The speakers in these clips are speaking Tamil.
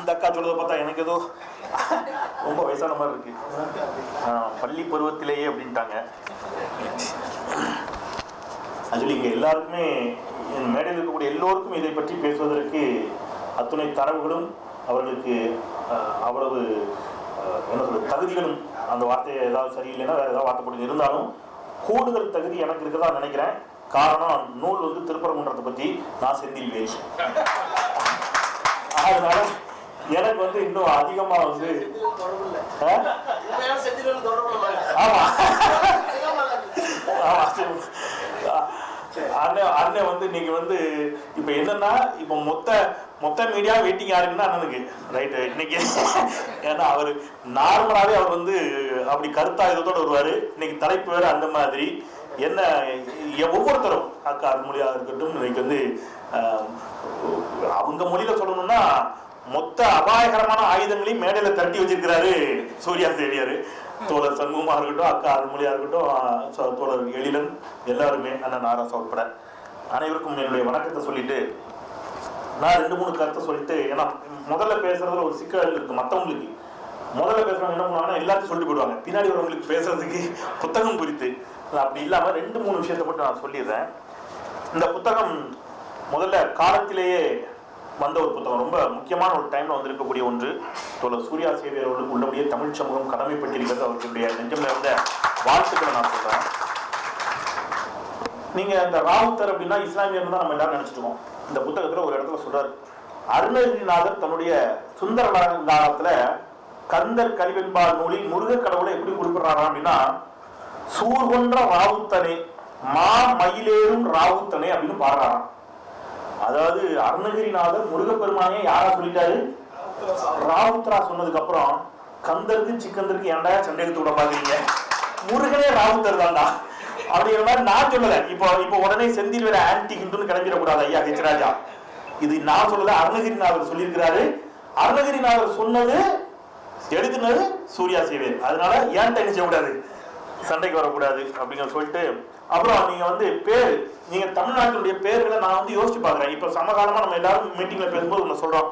அந்த அக்கா சொல்றதை பார்த்தா எனக்கு ஏதோ ரொம்ப வயசான மாதிரி இருக்கு. பள்ளி பருவத்திலேயே அப்படின்ட்டாங்க. ஆக்சுவலி இங்கே எல்லாருக்குமே, மேடையில் இருக்கக்கூடிய எல்லோருக்கும் இதை பற்றி பேசுவதற்கு அத்துணை தரவுகளும் அவர்களுக்கு அவ்வளவு என்ன சொல்றது தகுதிகளும், அந்த வார்த்தையை ஏதாவது சரியில்லைன்னா வேறு ஏதாவது வார்த்தை போட்டு இருந்தாலும் கூடுதல் தகுதி எனக்கு இருக்குதான் நினைக்கிறேன். காரணம், நூல் வந்து திருப்பரங்குன்றத்தை பற்றி, நான் செந்தில் வேல். அதனால எனக்கு வந்து இன்னும் அதிகமா வந்து ஆமா அண்ணன் வந்து நீங்க வந்து இப்ப என்னன்னா, இப்ப மொத்த மீடியா வெயிட்டிங் யாருக்குன்னா அண்ணனுக்கு ரைட்டு இன்னைக்கு. ஏன்னா அவரு நார்மலாவே அவர் வந்து அப்படி கருத்தாயுதத்தோடு வருவாரு. இன்னைக்கு தலைப்பு வேற அந்த மாதிரி. என்ன ஒவ்வொருத்தரும் அக்கா அருள்மொழியாக இருக்கட்டும், இன்னைக்கு வந்து அவங்க மொழியில சொல்லணும்னா மொத்த அபாயகரமான ஆயுதங்களையும் மேடையில தட்டி வச்சிருக்கிறாரு சூர்யா சேவியர். தோழர் சண்முகமா இருக்கட்டும், அக்கா அருள்மொழியா இருக்கட்டும், தோழர் எழிலன், எல்லாருமே, அண்ணன் நாராசா உட்பட அனைவருக்கும் என்னுடைய வணக்கத்தை சொல்லிட்டு நான் 2-3 கருத்தை சொல்லிட்டு, ஏன்னா முதல்ல பேசுறதுல ஒரு சிக்கல் இருக்கு. மற்றவங்களுக்கு முதல்ல பேசுறவங்க என்ன பண்ணுவாங்கன்னா எல்லாத்தையும் சொல்லிட்டு போயிடுவாங்க, பின்னாடி வரவங்களுக்கு பேசுறதுக்கு புத்தகம் குறித்து. அப்படி இல்லாம 2-3 விஷயத்தை மட்டும் நான் சொல்லிடுறேன். இந்த புத்தகம் முதல்ல காலத்திலேயே வந்த ஒரு புத்தகம், ரொம்ப முக்கியமான ஒரு டைம்ல வந்திருக்கக்கூடிய ஒன்று. தோழர் சூர்யா சேவியர் அவர்களுக்கு உள்ளபடியே தமிழ் சமூகம் கடமைப்பட்டிருக்கிறது. அவர்களுடைய நெஞ்சம்ல இருந்த வாழ்த்துக்களை நான் சொல்றேன். நீங்க இந்த ராவுத்தர் அப்படின்னா இஸ்லாமியர் தான் நம்ம எல்லாரும் நினைச்சிருக்கோம். இந்த புத்தகத்துல ஒரு இடத்துல சொல்றாரு, அருணகிரிநாதர் தன்னுடைய சுந்தர அலங்காரத்துல கந்தர் கலிவெண்பால் நூலில் முருக கடவுளை எப்படி குறிப்பிடுறாரா அப்படின்னா, சூர்கொன்ற ராவுத்தனே மா மயிலேறும் ராவுத்தனே அப்படின்னு பாடுறாராம். அதாவது அருணகிரிநாதர் முருகப்பெருமானே யாரா சொல்லிட்டாரு? ராவுத்தரா சொன்னதுக்கு அப்புறம் கந்தருக்கு சிக்கந்தருக்கு ஏன்டா சண்டை எடுத்து விட பாக்குறீங்க, முருகனே ராவுத்தர் தான்டா அப்படிங்கிற மாதிரி நான் சொல்லல. இப்போ உடனே செந்தில் வேற ஆன்டி ஹிந்துன்னு கிளம்பிடக்கூடாது ஐயா ஹெச் ராஜா. இது நான் சொல்லல, அருணகிரிநாதர் சொல்லியிருக்கிறாரு. அருணகிரிநாதர் சொன்னது எடுத்துனது சூர்யா சேவியர். அதனால ஏன் என்ன செய்யக்கூடாது, சண்டைக்கு வரக்கூடாது அப்படிங்கிற சொல்லிட்டு, அப்புறம் நீங்க வந்து பேர், நீங்க தமிழ்நாட்டினுடைய பேர்களை நான் வந்து யோசிச்சு பாக்குறேன். இப்ப சமகாலமா நம்ம எல்லாரும் மீட்டிங்ல பேசும்போது ஒண்ணு சொல்றோம்,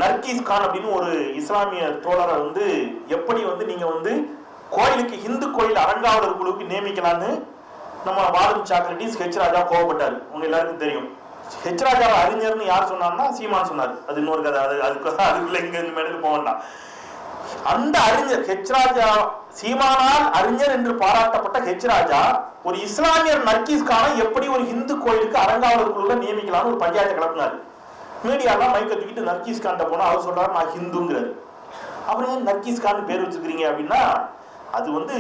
நர்கீஸ் கான் அப்படின்னு ஒரு இஸ்லாமிய தோழரை வந்து எப்படி வந்து நீங்க வந்து கோயிலுக்கு, இந்து கோயில் அறங்காவலர் குழுவுக்கு நியமிக்கலான்னு நம்ம வாழும் சாக்ரட்டிஸ் ஹெச் ராஜா கோவப்பட்டாரு. உங்க எல்லாருக்கும் தெரியும். ஹெச் ராஜா அறிஞர்னு யார் சொன்னார்னா சீமான் சொன்னார். அது இன்னொரு கதை, அதுக்குள்ள இங்க மேடையில் போக வேண்டாம். அந்த அறிஞர் ஹெச் ராஜா, சீமானால் அறிஞர் என்று பாராட்டப்பட்ட ஹெச் ராஜா ஒரு இஸ்லாமியர் நர்கீஸ் கானை எப்படி ஒரு இந்து கோயிலுக்கு அறங்காவலர் குழுல நியமிக்கலாம்னு ஒரு பஞ்சாயத்தை கிளப்பினாரு. மீடியாலாம் மைக்க தூக்கிட்டு நர்கீஸ் கான்ட்ட போனா அவர் சொல்றாரு நான் ஹிந்துங்கிறாரு. அப்புறம் ஏன் நர்கீஸ் கான் பேர் வச்சிருக்கீங்க அப்படின்னா, அது வந்து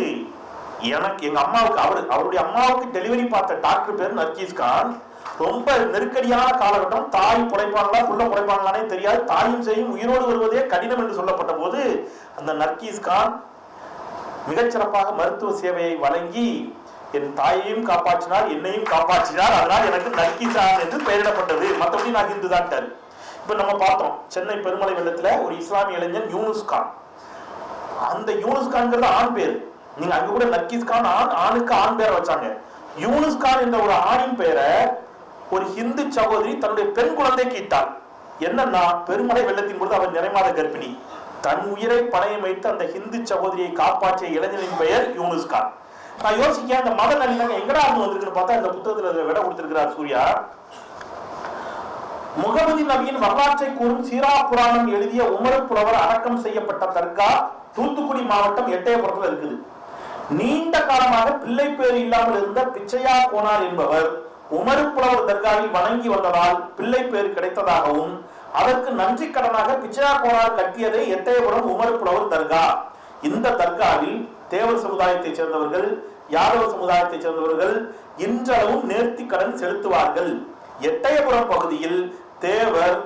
எனக்கு எங்க அம்மாவுக்கு அவருடைய அம்மாவுக்கு டெலிவரி பார்த்த டாக்டர் பேர் நர்கீஸ் கான். ரொம்ப நெருக்கடியான காலகட்டம், தாய் புடைப்பாங்களா புள்ள புடைப்பாங்களானே தெரியாது, தாயும் செய்யும் உயிரோடு வருவதே கடினம் என்று சொல்லப்பட்ட போது அந்த நர்கீஸ் கான் மிகச்சிறப்பாக மருத்துவ சேவையை வழங்கி என் தாயையும் காப்பாற்றினார், என்னையும் காப்பாற்றினார். அதனால் எனக்கு நர்கீஸ் கான் என்று பெயரிடப்பட்டது. மற்றபடி நான் ஹிந்து தான். இப்ப நம்ம பார்த்தோம் சென்னை பெருமலை வெள்ளத்துல ஒரு இஸ்லாமிய இளைஞன் யூனுஸ் கான். அந்த யூனுஸ் கான்ங்கிறது ஆண் பேர். நீங்க அங்க கூட நர்கீஸ் கான் ஆணுக்கு ஆண் பேரை வச்சாங்க. யூனுஸ் கான் என்ற ஒரு ஆணின் பெயரை ஒரு ஹிந்து சகோதரி தன்னுடைய பெண் குழந்தைக்கு இட்டார். என்னன்னா, பெருமலை வெள்ளத்தின் பொழுது அவர் நிறைமாத கர்ப்பிணி. தன் உயிரை பணையம் வைத்து அந்த ஹிந்து சகோதரியை காப்பாற்றிய இளைஞனின் பெயர் யூனுஸ் கான். நான் யோசிக்க அந்த மத நல்லிணக்கம் எங்கடா இருந்து வந்திருக்குன்னு பார்த்தா இந்த புத்தகத்துல விட கொடுத்திருக்கிறார் சூர்யா. முகமது நபியின் வரலாற்றை கூறும் சீரா புராணம் எழுதிய உமர் புலவர் அடக்கம் செய்யப்பட்ட தர்கா தூத்துக்குடி மாவட்டம் எட்டயபுரத்துல இருக்குது. நீண்ட காலமாக பிள்ளை பேர் இல்லாமல் இருந்த பிச்சையா கோனார் என்பவர் உமர் புலவர் தர்காவில் வணங்கி வந்ததால் பிள்ளை பேர் கிடைத்ததாகவும், அதற்கு நன்றி கடனாக பிச்சையா கோனார் கட்டியதை எட்டயபுரம் உமர் புலவர் தர்கா. இந்த தர்காவில் தேவர் சமுதாயத்தை சேர்ந்தவர்கள், யாதவ சமுதாயத்தை சேர்ந்தவர்கள் இன்றளவும் நேர்த்தி கடன் செலுத்துவார்கள். எட்டயபுரம் பகுதியில் தேவர்,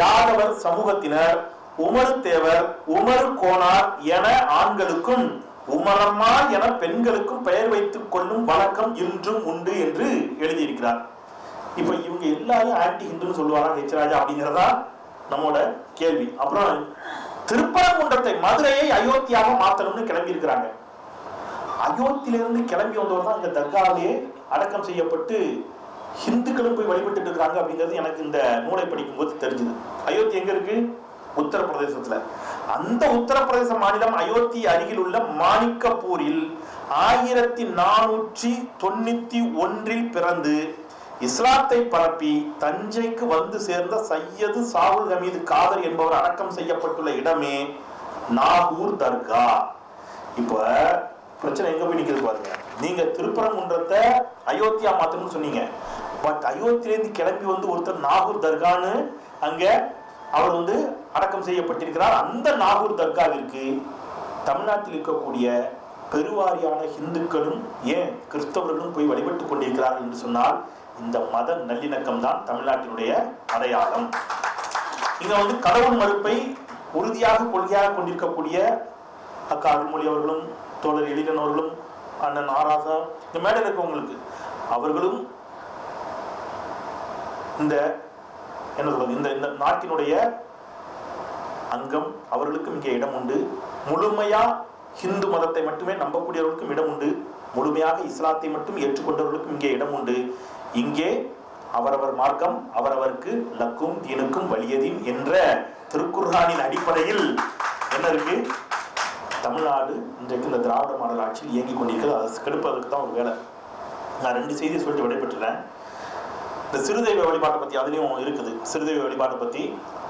யாதவர் சமூகத்தினர் உமர் தேவர், உமர் கோனார் என ஆண்களுக்கும் உமரம்மா என பெண்களுக்கும் பெயர் வைத்துக் கொள்ளும் வழக்கம் இன்றும் உண்டு என்று எழுதியிருக்கிறார். இப்ப இவங்க எல்லாரும் ஆன்டி ஹிந்துன்னு சொல்லுவாரா ஹெச் ராஜா அப்படிங்கிறதா நம்மோட கேள்வி. அப்புறம் திருப்பரங்குன்றத்தை, மதுரையை அயோத்தியாக மாத்தணும்னு கிளம்பி இருக்கிறாங்க. அயோத்தியிலிருந்து கிளம்பி வந்தவர் தான் இந்த தர்காவிலே அடக்கம் செய்யப்பட்டு ஹிந்துக்களும் போய் வழிபட்டு இருக்கிறாங்க அப்படிங்கிறது எனக்கு இந்த நூலை படிக்கும் போது தெரிஞ்சது. அயோத்தி எங்க இருக்கு? உத்தரப்பிரதேசத்துல. அந்த உத்தரப்பிரதேச மாநிலம் அயோத்தி அருகில் உள்ள மாணிக்கப்பூரில் 1491 பிறந்து இஸ்லாத்தை பரப்பி தஞ்சைக்கு வந்து சேர்ந்த சையது சாவுல் ஹமீது காதர் என்பவர் அடக்கம் செய்யப்பட்டுள்ள இடமே நாகூர் தர்கா. இப்ப பிரச்சனை எங்க போய் நிக்கிறது பாருங்க. நீங்க திருப்பரங்குன்றத்தை அயோத்தியா மாத்தணும்னு சொன்னீங்க. பட் அயோத்தியிலிருந்து கிளம்பி வந்து ஒருத்தர் நாகூர் தர்கான்னு அங்க அவர் வந்து அடக்கம் செய்யப்பட்டிருக்கிறார். அந்த நாகூர் தர்காவிற்கு தமிழ்நாட்டில் இருக்கக்கூடிய பெருவாரியான இந்துக்களும் ஏன் கிறிஸ்தவர்களும் போய் வழிபட்டுக் கொண்டிருக்கிறார்கள் என்று சொன்னால் இந்த மத நல்லிணக்கம் தான் தமிழ்நாட்டினுடைய அடையாளம். இங்க வந்து கடவுள் மறுப்பை உறுதியாக கொள்கையாக கொண்டிருக்கக்கூடிய அக்கா அருள்மொழி அவர்களும் தோழர் எழிலன் அவர்களும் அண்ணன் ஆராசா இந்த மேடையில் இருக்கவங்களுக்கு அவர்களும் இந்த என்ன சொல்றது இந்த நாட்டினுடைய அங்கம், அவர்களுக்கும் இங்கே இடம் உண்டு. முழுமையா ஹிந்து மதத்தை மட்டுமே நம்பக்கூடியவர்களுக்கும் இடம் உண்டு. முழுமையாக இஸ்லாத்தை மட்டும் ஏற்றுக்கொண்டவர்களுக்கும் இங்கே இடம் உண்டு. இங்கே அவரவர் மார்க்கம் அவரவருக்கு லக்கும் தீனுக்கும் வலியதீன் என்ற திருக்குர்ஆனின் அடிப்படையில் என்ன இருக்கு? தமிழ்நாடு இன்றைக்கு இந்த திராவிட மாடல் ஆட்சியில் இயங்கிக் கொண்டிருக்கிறது. அதை கெடுப்பதற்கு தான் ஒரு வேலை. நான் 2 செய்தியை சொல்லிட்டு விடைபெற்றுறேன். இந்த சிறுதெய்வ வழிபாட்டை பத்தி அதுலயும் இருக்குது. சிறுதெய்வ வழிபாட்டை பத்தி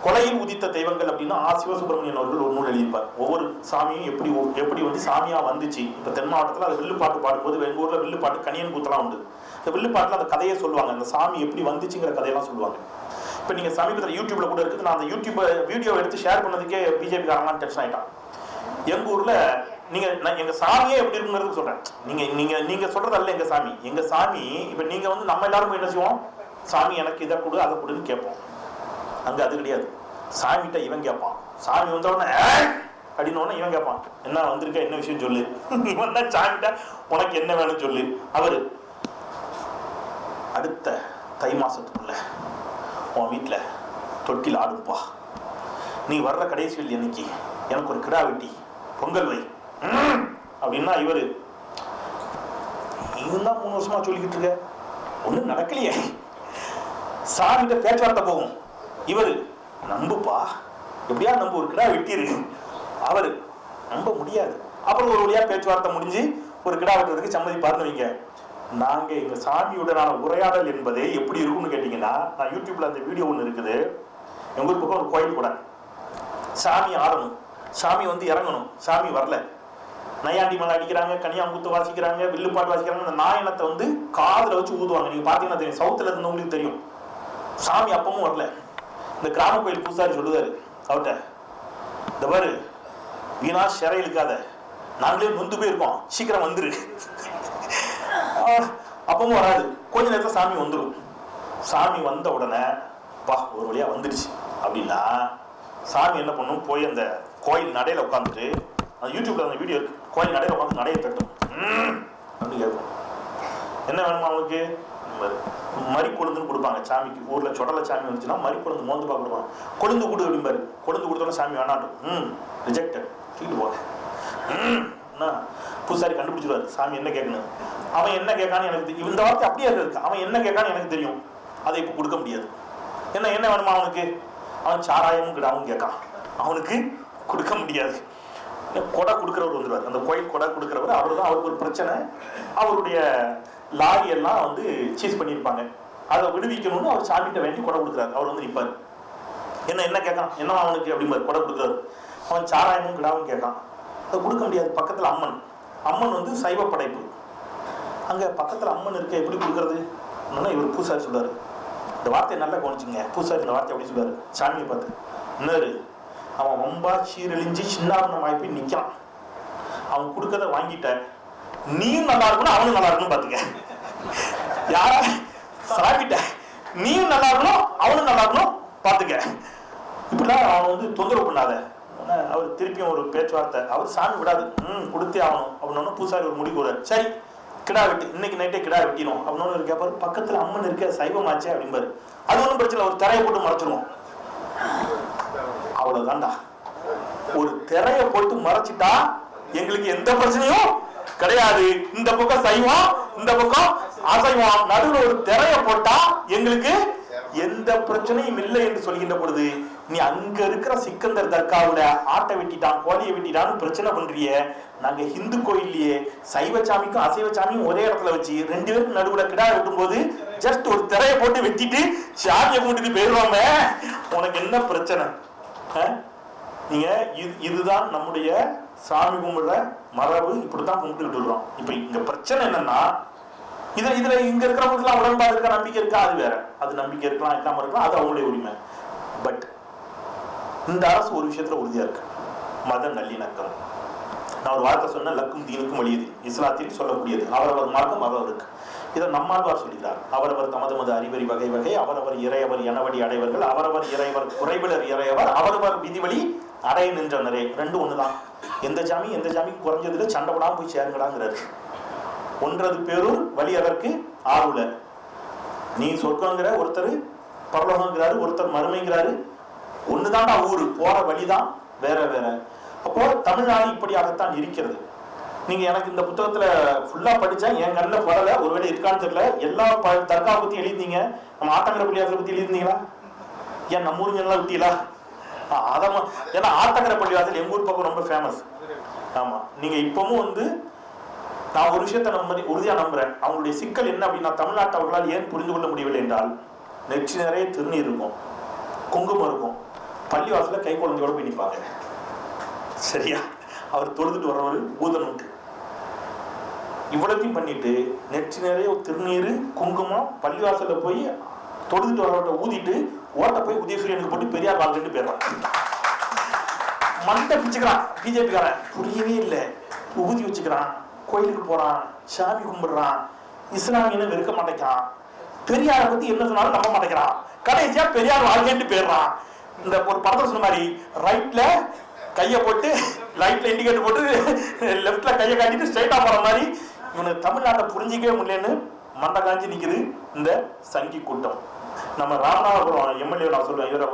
கொலையில் உதித்த தெய்வங்கள் அப்படின்னா சிவசுப்பிரமணியன் அவர்கள் ஒரு நூல் எழுதியிருப்பார். ஒவ்வொரு சாமியும் எப்படி வந்து சாமியா வந்துச்சு. இப்ப தென் மாவட்டத்தில் அது வில்லுப்பாட்டு பாடும்போது எங்க ஊர்ல வில்லுப்பாட்டு கனியன் கூத்தெல்லாம் உண்டு. இந்த வில்லுப்பாட்டுல அந்த கதையை சொல்லுவாங்க. அந்த சாமி எப்படி வந்துச்சுங்கிற கதையெல்லாம் சொல்லுவாங்க. இப்ப நீங்க சமீபத்தில் யூடியூப்ல கூட இருக்குது. நான் அந்த யூடியூப் வீடியோ எடுத்து ஷேர் பண்ணதுக்கே பிஜேபி காரங்களாம் டென்ஷன் ஆயிட்டான். எங்க ஊர்ல நீங்க எங்க சாமியே எப்படி இருக்குங்கிறது சொல்றேன். நீங்க சொல்றது அல்ல எங்க சாமி. எங்க சாமி இப்ப நீங்க வந்து நம்ம எல்லாரும் என்ன செய்வோம்? சாமி எனக்கு இதை கொடு அதை கொடுன்னு கேட்போம். அங்க அது கிடையாது. சாமிகிட்ட இவன் கேட்பான். சாமி வந்த உடனே அப்படின்னு இவன் கேட்பான், என்ன வந்திருக்க, என்ன விஷயம் சொல்லு. இவன் தான் சாமிகிட்ட உனக்கு என்ன வேணும் சொல்லு. அவரு அடுத்த தை மாசத்துக்குள்ள உன் வீட்டுல தொட்டில் ஆடுப்பா, நீ வர்ற கடைசி வெள்ளி அன்னைக்கு எனக்கு ஒரு கிடா வெட்டி பொங்கல் வை அப்படின்னா இவரு இதுதான் 3 வருஷமா சொல்லிக்கிட்டு இருக்க, ஒன்றும் நடக்கலையே. சாமிகிட்ட பேச்சுவார்த்தை போகும். இவரு நம்புப்பா, எப்படியா நம்ப, ஒரு கிடா வெட்டிரு. அவரு நம்ப முடியாது. அப்புறம் ஒரு வழியா பேச்சுவார்த்தை முடிஞ்சு ஒரு கிடா வெட்டுறதுக்கு சம்மதிப்பாருன்னு வைங்க. நாங்க எங்க சாமியுடனான உரையாடல் என்பதே எப்படி இருக்கும்னு கேட்டீங்கன்னா, நான் யூடியூப்ல அந்த வீடியோ ஒன்று இருக்குது. எங்க ஊர் பக்கம் ஒரு கோயில் கூட சாமி ஆடணும், சாமி வந்து இறங்கணும், சாமி வரல, நையாண்டி மலை அடிக்கிறாங்க, கனியாங்குத்து வாசிக்கிறாங்க, வில்லுப்பாட்டு வாசிக்கிறாங்க. அந்த நாயனத்தை வந்து காதுல வச்சு ஊதுவாங்க. நீங்க பாத்தீங்கன்னா தெரியும், சவுத்துல இருந்தவங்களுக்கு தெரியும். சாமி அப்பவும் வரல. இந்த கிராம கோயில் பூசாரி சொல்லுவாரு அவர்கிட்ட, இந்த பாரு வீணா சிறை இழுக்காத, நாங்களே நொந்து போயிருக்கோம், சீக்கிரம் வந்துரு. அப்பவும் வராது. கொஞ்ச நேரத்தில் சாமி வந்துடும். சாமி வந்த உடனே பா ஒரு வழியா வந்துடுச்சு அப்படின்னா சாமி என்ன பண்ணும், போய் அந்த கோயில் நடையில உட்காந்துட்டு, அந்த யூடியூப்ல அந்த வீடியோ இருக்கு, கோயில் நடையில உட்காந்து நடையை தட்டும் அப்படின்னு கேட்கும். என்ன வேணுமா அவங்களுக்கு? மறி கொழுந்துன்னு கொடுப்பாங்க சாமிக்கு. ஊர்ல சொடலை சாமி வந்துச்சுன்னா மறி கொழுந்து மோந்துப்பா கொடுப்பாங்க. கொழுந்து கொடு அப்படிம்பாரு. கொழுந்து கொடுத்தோன்னா சாமி வேணாட்டும், ரிஜெக்டட், தூக்கிட்டு போக. பூசாரி கண்டுபிடிச்சிருவாரு சாமி என்ன கேட்கணும். அவன் என்ன கேட்கான்னு எனக்கு தெரியும். இந்த வார்த்தை அப்படியே இருக்கு. அவன் என்ன கேட்கான்னு எனக்கு தெரியும். அதை இப்போ கொடுக்க முடியாது. என்ன வேணுமா அவனுக்கு? அவன் சாராயமும் கிடாவும் கேட்கான், அவனுக்கு கொடுக்க முடியாது. கொடை கொடுக்குறவர் வந்துடுவார். அந்த கோயில் கொடை கொடுக்குறவர் அவர் தான். அவருக்கு ஒரு பிரச்சனை, அவருடைய லாரி எல்லாம் வந்து சீஸ் பண்ணியிருப்பாங்க, அதை விடுவிக்கணும்னு அவர் சாமிகிட்ட வேண்டி கொடை கொடுக்குறாரு. அவர் வந்து நிற்பார். என்ன கேட்கான், என்னவா அவனுக்கு அப்படிம்பார். கொடை கொடுக்குறாரு. அவன் சாராயமும் கிடாவும் கேட்கான், அதை கொடுக்க முடியாது. பக்கத்தில் அம்மன் வந்து சைவ படைப்பு. அங்கே பக்கத்தில் அம்மன் இருக்க, எப்படி கொடுக்கறது? இவர் பூசாரி சொல்றாரு, இந்த வார்த்தையை நல்லா கவனிச்சுங்க. பூசாரி இந்த வார்த்தை எப்படி சொல்றாரு சாமியை பார்த்து, இன்னொரு அவன் ரொம்ப சீரழிஞ்சு சின்னாபனமாய் போய் நிற்கிறான், அவன் கொடுக்கறத வாங்கிட்ட, நீயும் நல்லா இருக்கணும் அவனும் நல்லா இருக்கணும் பார்த்துக்க. யாரா சாமிட்ட நீயும் நல்லா இருக்கணும் அவனும் நல்லா இருக்கணும் பார்த்துக்க. இப்படிலாம் அவன் வந்து தொந்தரவு பண்ணாத. அவர் திருப்பியும் ஒரு பேச்சுவார்த்தை. அவர் சாமி விடாது, கொடுத்தே ஆகணும் அப்படின்னு பூசாரி ஒரு முடிவு கூறாரு. சரி கிடா வெட்டி, இன்னைக்கு நைட்டே கிடா வெட்டிடும் அப்படின்னு கேட்பாரு. பக்கத்துல அம்மன் இருக்க, சைவமாச்சே அப்படிம்பாரு. அது ஒன்றும் பிரச்சனை, ஒரு திரையை போட்டு மறைச்சிருவோம், அவ்வளவுதான்டா. ஒரு திரைய போட்டு மறைச்சிட்டா எங்களுக்கு எந்த பிரச்சனையும் கிடையாது. இந்த பக்கம் சைவம், இந்த பக்கம் அசைவம், நடுவில் ஒரு திரைய போட்டா எங்களுக்கு எந்த பிரச்சனையும் இல்லை என்று சொல்கின்ற பொழுது நீ அங்க இருக்கிற சிக்கந்தர் தர்காவுல ஆட்டை வெட்டிட்டான், கோழியை வெட்டிட்டான்னு பிரச்சனை பண்றிய. நாங்க ஹிந்து கோயில்லயே சைவ சாமிக்கும் அசைவ சாமியும் ஒரே இடத்துல வச்சு 2 பேருக்கு நடுவுல கிடா வெட்டும் போது ஜஸ்ட் ஒரு திரையை போட்டு வெட்டிட்டு சாமியை கூட்டிட்டு போயிடுவாங்க. உனக்கு என்ன பிரச்சனை? நீங்க இதுதான் நம்முடைய சாமி கும்பிடுற மரபு, இப்படித்தான் கும்பிட்டுக்கிட்டு இருக்கிறோம். இப்ப இங்க பிரச்சனை என்னன்னா, இதுல இங்க இருக்கிறவங்களுக்கு உடன்பாடு இருக்கா, நம்பிக்கை இருக்கா, அது வேற. அது நம்பிக்கை இருக்கலாம், இல்லாம இருக்கலாம், அது அவங்களுடைய உரிமை. பட் இந்த அரசு ஒரு விஷயத்துல உறுதியா இருக்கு, மத நல்லிணக்கம். நான் ஒரு வார்த்தை சொன்ன, லக்கும் தீனுக்கும் வலியது, இஸ்லாத்தில் சொல்லக்கூடியது. அவரவர் மார்க்கம் அவரவருக்கு. இதை நம்மாழ்வார் சொல்கிறார். அவரவர் தமது மது அறிவறி வகை வகை, அவரவர் இறையவர் எனவடி அடைவர்கள், அவரவர் இறைவர் குறைவிலர் இறையவர், அவரவர் விதிவழி அடைய நின்றனரே. ரெண்டும் ஒண்ணுதான். எந்த ஜாமி குறைஞ்சதுல சண்டை போடாம போய் சேருங்கடாங்கிறாரு. ஒன்றது பேரூர் வழி அதற்கு ஆறுல. நீ சொர்க்கங்கிற ஒருத்தர், பரலோகங்கிறாரு ஒருத்தர், மறுமைங்கிறாரு. ஒண்ணுதான்டா ஊரு, போற வழிதான் வேற வேற. அப்போ தமிழ்நாடு இப்படியாகத்தான் இருக்கிறது. நீங்க எனக்கு இந்த புத்தகத்துல ஃபுல்லா படிச்சேன், என் கண்ணில் படல, ஒருவேளை இருக்கான்னு தெரியல. எல்லா தர்கா பத்தி எழுதிங்க, நம்ம ஆத்தங்கர பள்ளிவாசலை பத்தி எழுதினீங்களா? ஏன் நம்ம ஊருங்க எல்லாம் விட்டீங்களா? அதான், ஏன்னா ஆத்தங்கர பள்ளிவாசல் எங்க ஊர் பக்கம் ரொம்ப ஃபேமஸ். ஆமா, நீங்க இப்பவும் நான் ஒரு விஷயத்த உறுதியா நம்புறேன். அவங்களுடைய சிக்கல் என்ன அப்படின்னா, தமிழ்நாட்டு அவர்களால் ஏன் புரிந்து கொள்ள முடியவில்லை என்றால், நெற்றி நிறைய திருநீர் இருக்கும், குங்குமம் இருக்கும், பள்ளிவாசல கை குழந்தையோட போய் நிற்பாங்க. சரியா? அவர் தொழுதுட்டு வர்றவர் ஊதல் உண்டு. இவ்வளத்தையும் பண்ணிட்டு நெற்றி நிறைய திருநீர் குங்குமம், பள்ளிவாசல்ல போய் தொழுதுட்டு வர்றவர்கிட்ட ஊதிட்டு ஓட்ட போய் உதயசூரியனுக்கு போட்டு பெரியார் வாழ்ந்துட்டு போயிடுறான். மண்டை பிச்சுக்கிறான் பிஜேபி காரன். புரியவே இல்லை. ஊதி வச்சுக்கிறான், கோயிலுக்கு போறான், சாமி கும்பிடுறான், இஸ்லாமியன்னு வெறுக்க மாட்டேங்கிறான், பெரியாரை பத்தி என்ன சொன்னாலும் நம்ப மாட்டேங்கிறான், கடைசியா பெரியார் வாழ்ந்துட்டு போயிடுறான். இந்த ஒரு படத்தை சொன்ன மாதிரி ரைட்ல கையை போட்டு, லைட்ல இண்டிகேட்டர் போட்டு, லெப்ட்ல கையை காட்டிட்டு ஸ்ட்ரைட்டா போற மாதிரி. இவனுக்கு தமிழ்நாட்டை புரிஞ்சிக்கவே முடியலன்னு மண்டை காஞ்சி நிக்குது இந்த சங்கி கூட்டம். நம்ம ராமநாதபுரம் எம்எல்ஏ நான் சொல்லுவேன், இவரை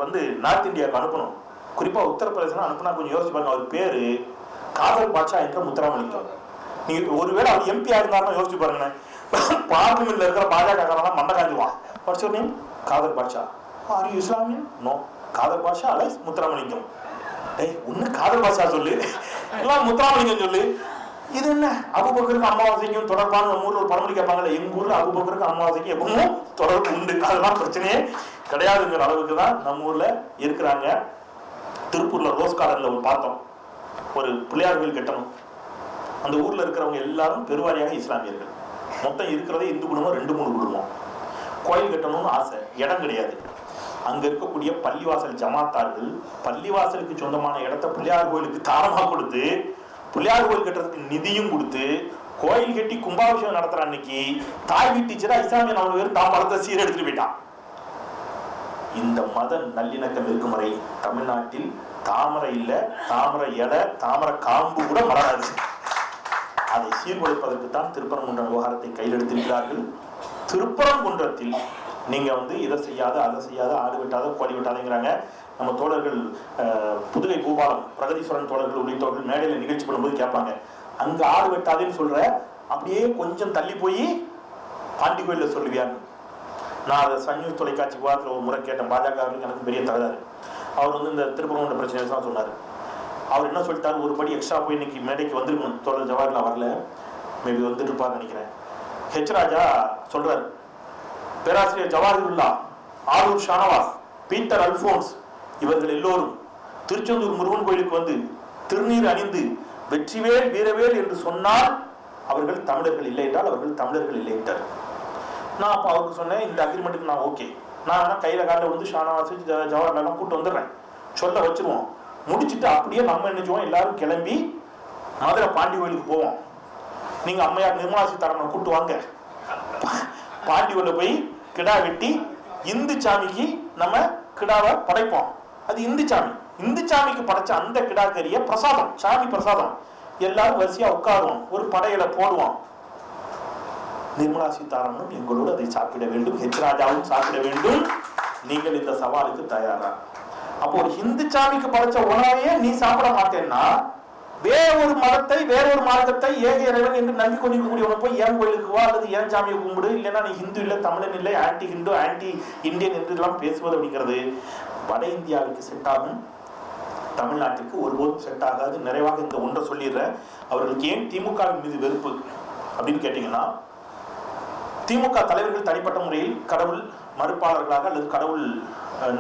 நார்த் இந்தியாவுக்கு அனுப்பணும், குறிப்பா உத்தரப்பிரதேசம் அனுப்புனா கொஞ்சம் யோசிச்சு பாருங்க. அவர் பேரு காதல் பாட்சா என்ற முத்துராமலிங்கம். நீங்க ஒருவேளை அவர் எம்பியா இருந்தாருன்னா யோசிச்சு பாருங்க. பார்லிமெண்ட்ல இருக்கிற பாஜக மண்டை காஞ்சுவான். Watts your name? Kadhal Batcha. Are you இஸ்லாமியன்? நோ. காதல் பாட்சா அலைஸ் முத்துராமலிங்கம். ஒண்ணு காதல் பாஷா சொல்லு, எல்லாம் முத்துராமலிங்கம் சொல்லு. இது என்ன? அபூபக்கருக்கு அமாவாசைக்கும் தொடர்பான நம்ம ஊர்ல ஒரு பழமொழி கேட்பாங்கல்ல, எங்க ஊர்ல அபூபக்கருக்கு அமாவாசைக்கும் எப்பவும் தொடர்பு உண்டு, அதெல்லாம் பிரச்சனையே கிடையாதுங்கிற அளவுக்கு தான் நம்ம ஊர்ல இருக்கிறாங்க. திருப்பூர்ல ரோஸ் கார்டன்ல ஒரு பார்த்தோம், ஒரு பிள்ளையார் கோயில் கட்டணும். அந்த ஊர்ல இருக்கிறவங்க எல்லாரும் பெருவாரியாக இஸ்லாமியர்கள். மொத்தம் இருக்கிறதே இந்து குடும்பம் 2-3 குடும்பம். கோயில் கட்டணும்னு ஆசை, இடம் கிடையாது. அங்க இருக்கக்கூடிய பள்ளிவாசல் ஜமாத்தார்கள் பள்ளிவாசலுக்கு சொந்தமான இடத்த பிள்ளையார் கோயிலுக்கு தாரமா கொடுத்து, பிள்ளையார் கோயில் கட்டுறதுக்கு நிதியும் கொடுத்து, கோயில் கட்டி கும்பாபிஷேகம் நடத்துற அன்னைக்கு தாய் டீச்சரா இஸ்லாமிய 4 பேர் தான் பழத்தை சீர எடுத்துட்டு போயிட்டான். இந்த மத நல்லிணக்கம் இருக்கும் வரை தமிழ்நாட்டில் தாமரை இல்ல, தாமரை இலை, தாமரை காம்பு கூட மலராது. அதை சீர்குலைப்பதற்கு தான் திருப்பரங்குன்றம் விவகாரத்தை கையில் எடுத்திருக்கிறார்கள். திருப்பரங்குன்றத்தில் நீங்க இதை செய்யாத, அதை செய்யாத, ஆடு வெட்டாத, கோழி வெட்டாதங்கிறாங்க. நம்ம தோழர்கள் புதுகை பூபாலம், பிரகதீஸ்வரன் தோழர்கள் உள்ளிட்டவர்கள் மேடையில நிகழ்ச்சி பண்ணும்போது கேட்பாங்க, அங்க ஆடு வெட்டாதேன்னு சொல்ற, அப்படியே கொஞ்சம் தள்ளி போய் பாண்டி கோயில சொல்லுவியான்னு. நான் அதை சன் நியூஸ் தொலைக்காட்சி விவாதத்தில் ஒரு முறை கேட்டேன். பாஜக எனக்கு பெரிய தகராறு. அவர் இந்த திருப்பரங்குன்ற பிரச்சனை தான் சொன்னார். அவர் என்ன சொல்லிட்டாரு, ஒரு படி எக்ஸ்ட்ரா போய் இன்னைக்கு மேடைக்கு வந்திருக்கணும். தோழர் ஜவஹர்லால் வரல, மேபி வந்துட்டு இருப்பான்னு நினைக்கிறேன். ஹெச் ராஜா சொல்றாரு, பேராசிரியர் ஜவாஹிருல்லா, ஆரூர் ஷானவாஸ், பீட்டர் அல்போன்ஸ் இவர்கள் எல்லோரும் திருச்செந்தூர் முருகன் கோயிலுக்கு திருநீர் அணிந்து வெற்றிவேல் வீரவேல் என்று சொன்னால் அவர்கள் தமிழர்கள் இல்லை என்றால் அவர்கள் தமிழர்கள் இல்லை என்றார். நான் அப்போ அவருக்கு சொன்னேன், இந்த அக்ரிமெண்ட்டுக்கு நான் ஓகே, நான் வேணா கையில காலில் ஷானவாஸ் ஜவஹர்லாலாம் கூப்பிட்டு வந்துடுறேன், சொல்ல வச்சிருவோம். முடிச்சுட்டு அப்படியே நம்ம நினைச்சுவோம், எல்லாரும் கிளம்பி மதுரை பாண்டி கோயிலுக்கு போவோம். நீங்க அம்மையார் நிர்மலா சீதாராமனை கூப்பிட்டு வாங்க, பாண்டி கோயில போய் கிடா வெட்டி இந்து சாமிக்கு நம்ம கிடாவை படைப்போம். அது இந்து சாமி, இந்து சாமிக்கு படைச்ச அந்த கிடா கறிய பிரசாதம், சாமி பிரசாதம், எல்லாரும் வரிசையா உட்காருவோம், ஒரு படையில போடுவோம். நிர்மலா சீதாராமனும் எங்களோடு அதை சாப்பிட வேண்டும், ஹெச் ராஜாவும் சாப்பிட வேண்டும். நீங்கள் இந்த சவாலுக்கு தயாரா? அப்போ ஒரு இந்து சாமிக்கு படைச்ச உணவையே நீ சாப்பிட மாட்டேன்னா, வேற ஒரு மதத்தை, வேற ஒரு மார்க்கத்தை, ஏக இறைவன் என்று நம்பி கொண்டிருக்கக்கூடியவனை போய் ஏன் கோயிலுக்கு வா, அல்லது ஏன் சாமியை கும்பிடு, இல்லைன்னா நீ ஹிந்து இல்லை, தமிழன் இல்லை, ஆன்டி ஹிந்து, ஆன்டி இந்தியன் என்று எல்லாம் பேசுவது அப்படிங்கிறது வட இந்தியாவுக்கு செட் ஆகும், தமிழ்நாட்டுக்கு ஒருபோதும் செட் ஆகாது. நிறைவாக இந்த ஒன்றை சொல்லிடுறேன். அவர்களுக்கு ஏன் திமுகவின் மீது வெறுப்பு அப்படின்னு கேட்டீங்கன்னா, திமுக தலைவர்கள் தனிப்பட்ட முறையில் கடவுள் மறுப்பாளர்களாக அல்லது கடவுள்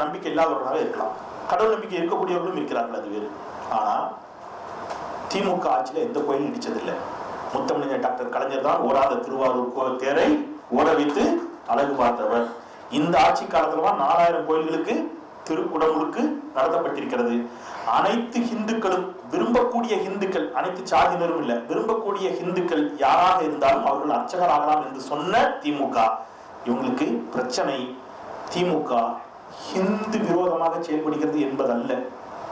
நம்பிக்கை இல்லாதவர்களாக இருக்கலாம். கடவுள் நம்பிக்கை இருக்கக்கூடியவர்களும் இருக்கிறார்கள், அது வேறு. ஆனா திமுக ஆட்சியில எந்த கோயிலும் இடிச்சதில்லை. முத்தமிழர் டாக்டர் கலைஞர் தான் ஓடாத திருவாரூர் தேரை ஓட வைத்து அழகு பார்த்தவர். இந்த ஆட்சி காலத்துலதான் 4000 கோயில்களுக்கு திருக்குடமுழுக்கு நடத்தப்பட்டிருக்கிறது. அனைத்து இந்துக்களும் விரும்பக்கூடிய இந்துக்கள், அனைத்து சாதியினரும் இல்ல, விரும்பக்கூடிய இந்துக்கள் யாராக இருந்தாலும் அவர்கள் அர்ச்சகராகலாம் என்று சொன்ன திமுக, இவங்களுக்கு பிரச்சனை திமுக ஹிந்து விரோதமாக செயல்படுகிறது என்பதல்ல.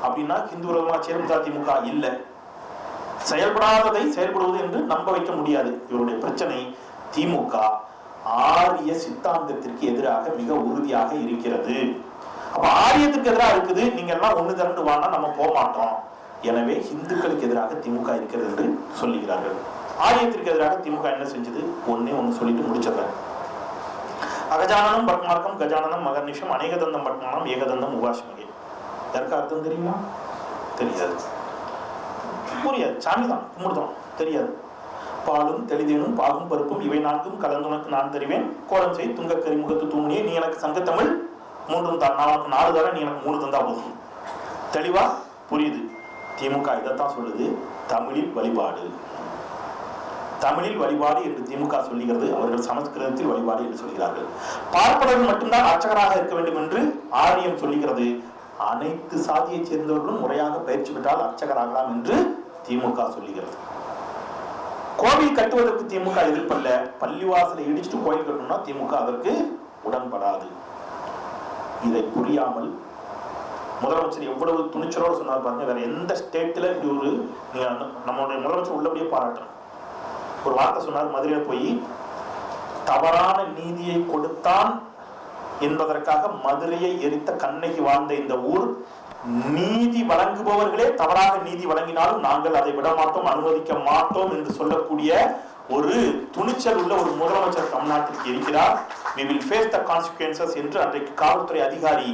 அப்படின்னா ஹிந்து விரோதமாக செயல்படுத்தா திமுக இல்ல, செயல்படாததை செயல்படுவது என்று நம்ப வைக்க முடியாது. இவருடைய பிரச்சனை திமுக ஆரிய சித்தாந்தத்திற்கு எதிராக மிக உறுதியாக இருக்கிறது. அப்ப ஆரியத்துக்கு எதிராக இருக்குது, நீங்க எல்லாம் ஒண்ணு திரண்டு வானா நம்ம போக மாட்டோம். எனவே இந்துக்களுக்கு எதிராக திமுக இருக்கிறது என்று சொல்லுகிறார்கள். ஆரியத்திற்கு எதிராக திமுக என்ன செஞ்சது? ஒன்னு சொல்லிட்டு முடிச்சிடுறேன். அகஜானனம் பட்மார்க்கம் கஜானனம் மகர்நிஷம் அநேகதந்தம் பட்மானம் ஏகதந்தம் உபாஷ்மகே. யாருக்கு அர்த்தம் தெரியுமா? தெரியாது, புரியாது. சாமிதான் கும்பிடுதான், தெரியாது. பாலும் தெளிதேனும் பாகும் பருப்பும் இவை 4ம் கலந்துனக்கு நான் தெரிவேன். கோலம் செய் துங்க கரிமுகத்து தூணியே நீ எனக்கு சங்கத்தமிழ் 3 தான், நான் உனக்கு 4 தர, நீ எனக்கு 3 தந்தா போதும். தெளிவா புரியுது. திமுக இதைத்தான் சொல்லுது, தமிழில் வழிபாடு. தமிழில் வழிபாடு என்று திமுக சொல்லுகிறது, அவர்கள் சமஸ்கிருதத்தில் வழிபாடு என்று சொல்கிறார்கள். பார்ப்பனர்கள் மட்டும்தான் அர்ச்சகராக இருக்க வேண்டும் என்று ஆரியம் சொல்லுகிறது. அனைத்து சாதியை சேர்ந்தவர்களும் முறையாக பயிற்சி பெற்றால் அர்ச்சகராகலாம் என்று திமுக சொல்லுகிறது. கோவில் கட்டுவதற்கு திமுக எதிர்ப்பல்ல, பள்ளிவாசலை இடிச்சுட்டு கோயில் கட்டணும்னா திமுக அதற்கு உடன்படாது. இதை புரியாமல் முதலமைச்சர் எவ்வளவு துணிச்சலோடு சொன்னார் பாருங்க. வேற எந்த ஸ்டேட்ல இப்படி ஒரு நம்மளுடைய முதலமைச்சர் உள்ளபடியே பாராட்டணும். ஒரு வார்த்தை சொன்னார், மதுரையில போய் தவறான நீதியை கொடுத்தான் என்பதற்காக மதுரையை எரித்த கண்ணகி வாழ்ந்த இந்த ஊர், நீதி வழங்குபவர்களே தவறாக நீதி வழங்கினாலும் நாங்கள் அதை விட மாட்டோம், அனுமதிக்க மாட்டோம் என்று சொல்லக்கூடிய ஒரு துணிச்சல் உள்ள ஒரு முதலமைச்சர் தமிழ்நாட்டிற்கு இருக்கிறார். we will face the consequences என்று அன்றைக்கு காவல்துறை அதிகாரி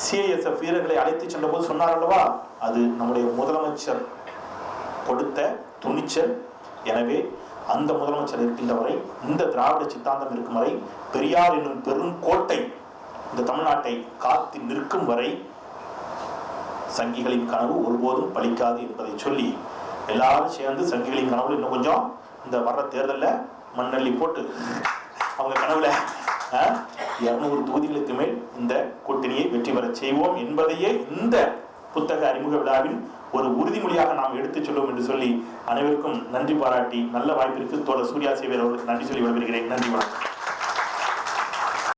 சிஐஎஸ்எஃப் வீரர்களை அழைத்து சென்ற போது சொன்னார் அல்லவா, அது நம்முடைய முதலமைச்சர் கொடுத்த துணிச்சல். எனவே அந்த முதலமைச்சர் இருக்கின்ற வரை, இந்த திராவிட சித்தாந்தம் இருக்கும் வரை, பெரியார் என்னும் பெரும் கோட்டை இந்த தமிழ்நாட்டை காத்து நிற்கும் வரை சங்கிகளின் கனவு ஒருபோதும் பலிக்காது என்பதை சொல்லி, எல்லாரும் சேர்ந்து சங்கிகளின் கனவுல இன்னும் கொஞ்சம் இந்த வர்ற தேர்தலில் மண்ணள்ளி போட்டு அவங்க கனவுல 200 தொகுதிகளுக்கு மேல் இந்த கூட்டணியை வெற்றி பெற செய்வோம் என்பதையே இந்த புத்தக அறிமுக விழாவில் ஒரு உறுதிமொழியாக நாம் எடுத்துச் சொல்லுவோம் என்று சொல்லி அனைவருக்கும் நன்றி பாராட்டி, நல்ல வாய்ப்பிற்கு தோழர் சூர்யா சேவியர் அவர்களுக்கு நன்றி சொல்லி விடைபெறுகிறேன். நன்றி, வணக்கம்.